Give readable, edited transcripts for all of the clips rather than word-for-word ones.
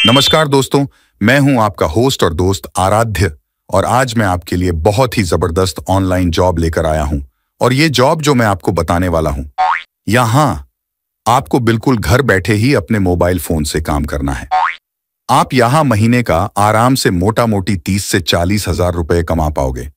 नमस्कार दोस्तों, मैं हूं आपका होस्ट और दोस्त आराध्य। और आज मैं आपके लिए बहुत ही जबरदस्त ऑनलाइन जॉब लेकर आया हूं। और ये जॉब जो मैं आपको बताने वाला हूं, यहां आपको बिल्कुल घर बैठे ही अपने मोबाइल फोन से काम करना है। आप यहां महीने का आराम से मोटा मोटी 30 से 40 हजार रुपए कमा पाओगे।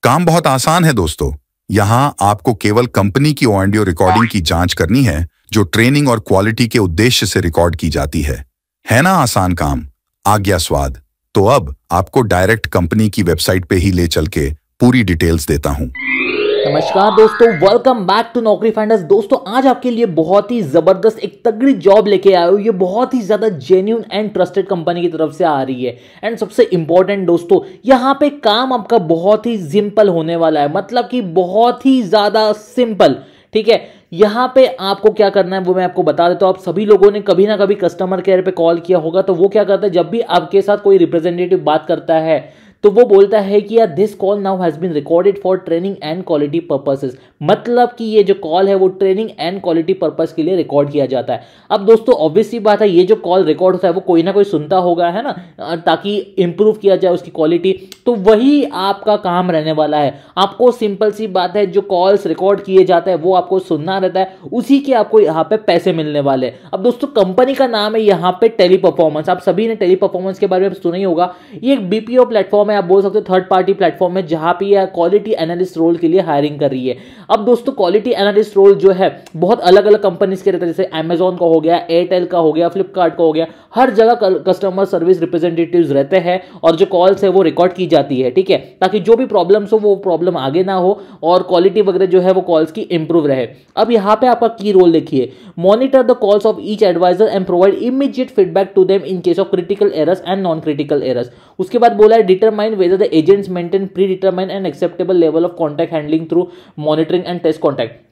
काम बहुत आसान है दोस्तों। यहां आपको केवल कंपनी की ऑडियो रिकॉर्डिंग की जांच करनी है, जो ट्रेनिंग और क्वालिटी के उद्देश्य से रिकॉर्ड की जाती है ना आसान काम, आ गया स्वाद। तो अब आपको डायरेक्ट कंपनी की वेबसाइट पे ही ले चल के पूरी डिटेल्स देता हूं। नमस्कार दोस्तों, वेलकम बैक टू नौकरी फाइंडर्स। दोस्तों आज आपके लिए बहुत ही जबरदस्त एक तगड़ी जॉब लेके आया हूं। ये बहुत ही ज्यादा जेन्युइन एंड ट्रस्टेड कंपनी की तरफ से आ रही है। एंड सबसे इंपॉर्टेंट दोस्तों, यहां पे काम आपका बहुत ही सिंपल होने वाला है, मतलब कि बहुत ही ज्यादा सिंपल। ठीक है, यहां पे आपको क्या करना है वो मैं आपको बता देता हूं। आप सभी लोगों ने कभी ना कभी कस्टमर केयर पे कॉल किया होगा, तो वो क्या करता है, जब भी आपके साथ कोई रिप्रेजेंटेटिव बात करता है तो वो बोलता है कि यार this call now has been recorded for training and quality purposes. मतलब कि ये जो कॉल है वो ट्रेनिंग एंड क्वालिटी पर्पस के लिए रिकॉर्ड किया जाता है। अब दोस्तों ऑब्वियस सी बात है, ये जो कॉल रिकॉर्ड होता है वो कोई ना कोई सुनता होगा, है ना, ताकि इंप्रूव किया जाए उसकी क्वालिटी। तो वही आपका काम रहने वाला है। आपको सिंपल सी बात है, जो कॉल्स रिकॉर्ड किए जाते हैं वो आपको सुनना रहता है, उसी के आपको यहाँ पे पैसे मिलने वाले। अब दोस्तों कंपनी का नाम है यहाँ पे टेली परफॉर्मेंस। आप सभी ने टेली परफॉर्मेंस के बारे में सुना ही होगा। ये एक बीपीओ प्लेटफॉर्म है, आप बोल सकते हो थर्ड पार्टी प्लेटफॉर्म है, जहां पे यह क्वालिटी एनालिस्ट रोल के लिए हायरिंग कर रही है। अब दोस्तों क्वालिटी एनालिस्ट रोल जो है बहुत अलग अलग कंपनीज के रहते हैं, जैसे अमेजॉन का हो गया, एयरटेल का हो गया, फ्लिपकार्ट का हो गया। हर जगह कस्टमर सर्विस रिप्रेजेंटेटिव्स रहते हैं और जो कॉल्स है वो रिकॉर्ड की जाती है। ठीक है, ताकि जो भी प्रॉब्लम्स हो वो प्रॉब्लम आगे ना हो और क्वालिटी वगैरह जो है वो कॉल्स की इंप्रूव रहे। अब यहाँ पे आपका की रोल देखिए, monitor the calls of each advisor and provide immediate feedback to them in case of critical errors and non critical errors. उसके बाद बोला है determine whether the agents maintain pre determine and acceptable level of contact handling through monitoring and test contact.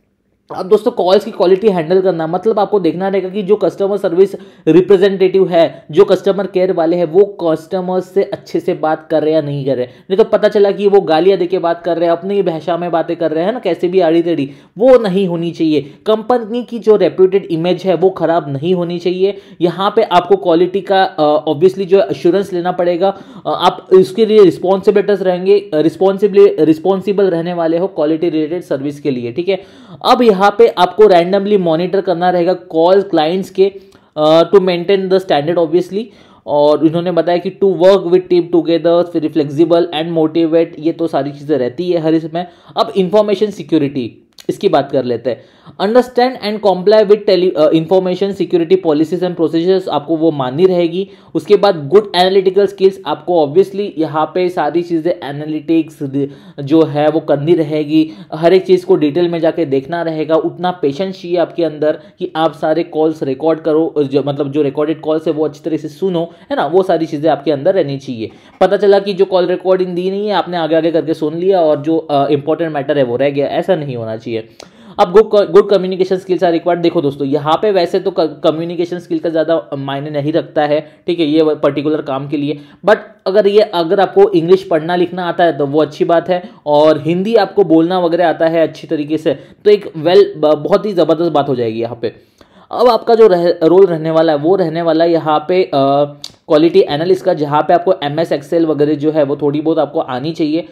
अब दोस्तों calls की quality handle करना मतलब आपको देखना रहेगा कि जो कस्टमर सर्विस रिप्रेजेंटेटिव है, जो कस्टमर केयर वाले हैं, वो कस्टमर्स से अच्छे से बात कर रहे हैं या नहीं कर रहे। नहीं तो पता चला कि वो गालियां देके बात कर रहे हैं, अपनी भाषा में बातें कर रहे हैं ना, कैसे भी आड़ी टेढ़ी, वो नहीं होनी चाहिए। कंपनी की जो रेप्यूटेड इमेज है वो खराब नहीं होनी चाहिए। यहाँ पे आपको क्वालिटी का ऑब्वियसली जो एश्योरेंस लेना पड़ेगा। आप इसके लिए रिस्पॉन्सिबिलिटीज रहेंगे, रिस्पॉन्सिबल रहने वाले हो क्वालिटी रिलेटेड सर्विस के लिए। ठीक है, अब यहाँ पे आपको रैंडमली मॉनिटर करना रहेगा कॉल क्लाइंट्स के to maintain the standard obviously. और इन्होंने बताया कि to work with team together, flexible and motivate, ये तो सारी चीजें रहती है हर इसमें। अब इंफॉर्मेशन सिक्योरिटी, इसकी बात कर लेते हैं। Understand and comply with information security policies and procedures, आपको वो माननी रहेगी। उसके बाद गुड एनालिटिकल स्किल्स, आपको ऑब्वियसली यहाँ पे सारी चीज़ें एनालिटिक्स जो है वो करनी रहेगी। हर एक चीज़ को डिटेल में जाके देखना रहेगा। उतना पेशेंस चाहिए आपके अंदर कि आप सारे कॉल्स रिकॉर्ड करो, मतलब जो रिकॉर्डेड कॉल्स है वो अच्छी तरह से सुनो, है ना, वो सारी चीज़ें आपके अंदर रहनी चाहिए। पता चला कि जो कॉल रिकॉर्डिंग दी नहीं है, आपने आगे आगे करके सुन लिया और जो इंपॉर्टेंट मैटर है वो रह गया, ऐसा नहीं होना चाहिए। अब good communication skills are required. देखो दोस्तों यहाँ पे वैसे तो कम्युनिकेशन स्किल का ज़्यादा मायने नहीं रखता है, ठीक है, ये पर्टिकुलर काम के लिए। बट अगर आपको इंग्लिश पढ़ना लिखना आता है तो वो अच्छी बात है, और हिंदी आपको बोलना वगैरह आता है अच्छी तरीके से, तो एक बहुत ही ज़बरदस्त बात हो जाएगी यहाँ पे। अब आपका जो रोल रहने वाला है वो रहने वाला है यहाँ पे क्वालिटी एनालिस्ट का, जहाँ पे आपको MS एक्सेल वगैरह जो है वो थोड़ी बहुत आपको आनी चाहिए।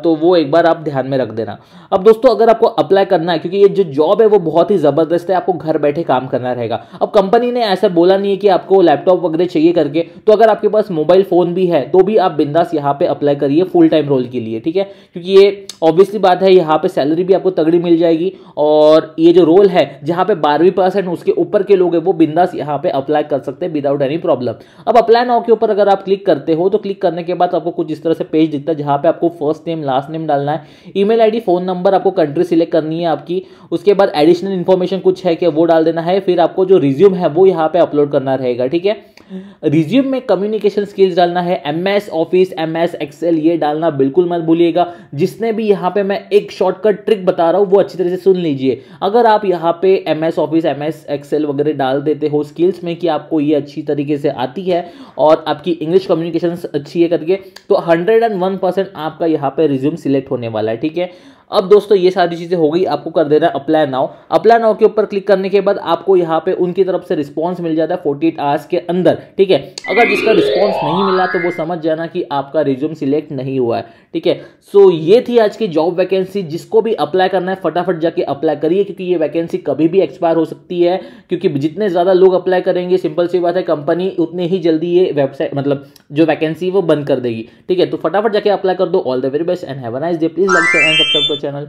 तो वो एक बार आप ध्यान में रख देना। अब दोस्तों अगर आपको अप्लाई करना है, क्योंकि ये जो जॉब है वो बहुत ही ज़बरदस्त है, आपको घर बैठे काम करना रहेगा। अब कंपनी ने ऐसा बोला नहीं है कि आपको लैपटॉप वगैरह चाहिए करके, तो अगर आपके पास मोबाइल फ़ोन भी है तो भी आप बिंदास यहाँ पे अप्लाई करिए फुल टाइम रोल के लिए। ठीक है, क्योंकि ये ऑब्वियसली बात है, यहाँ पे सैलरी भी आपको तगड़ी मिल जाएगी। और ये जो रोल है जहाँ पे 12% उसके ऊपर के लोग हैं वो बिंदास यहाँ पे अप्लाई कर सकते हैं विदाउट एनी प्रॉब्लम। अब अप्लाई नाउ के ऊपर अगर आप क्लिक करते हो तो क्लिक करने के बाद आपको कुछ इस तरह से पेज दिखता है, जहाँ पे आपको फर्स्ट नेम लास्ट नेम डालना है, ईमेल आईडी फोन नंबर, आपको कंट्री सिलेक्ट करनी है आपकी। उसके बाद एडिशनल इन्फॉर्मेशन कुछ है कि वो डाल देना है। फिर आपको जो रिज्यूम है वो यहाँ पे अपलोड करना रहेगा। ठीक है, रिज्यूम में कम्युनिकेशन स्किल्स डालना है, MS ऑफिस, MS एक्सेल ये डालना बिल्कुल मत भूलिएगा। जिसने भी यहाँ पे मैं एक शॉर्टकट ट्रिक बता रहा हूँ वो अच्छी तरह से सुन लीजिए। अगर आप यहाँ पे MS ऑफिस, MS एक्सेल वगैरह डाल देते हो स्किल्स में कि आपको ये अच्छी तरीके से आती है और आपकी इंग्लिश कम्युनिकेशन अच्छी है करके, तो 101% आपका यहाँ पे रिज्यूम सिलेक्ट होने वाला है। ठीक है, अब दोस्तों ये सारी चीज़ें हो गई, आपको कर देना अप्लाई नाउ। अप्लाई नाउ के ऊपर क्लिक करने के बाद आपको यहाँ पे उनकी तरफ से रिस्पॉन्स मिल जाता है 48 आवर्स के अंदर, ठीक है। अगर जिसका रिस्पॉन्स नहीं मिला तो वो समझ जाना कि आपका रिज्यूम सिलेक्ट नहीं हुआ है, ठीक है। सो ये थी आज की जॉब वैकेंसी। जिसको भी अप्लाई करना है फटाफट जाके अप्लाई करिए, क्योंकि ये वैकेंसी कभी भी एक्सपायर हो सकती है, क्योंकि जितने ज़्यादा लोग अप्लाई करेंगे सिंपल सी बात है कंपनी उतने ही जल्दी ये वेबसाइट मतलब जो वैकेंसी वो बंद कर देगी, ठीक है। तो फटाफट जाके अप्लाई कर दो। All the very best and have a nice day. Please like share and subscribe to channel.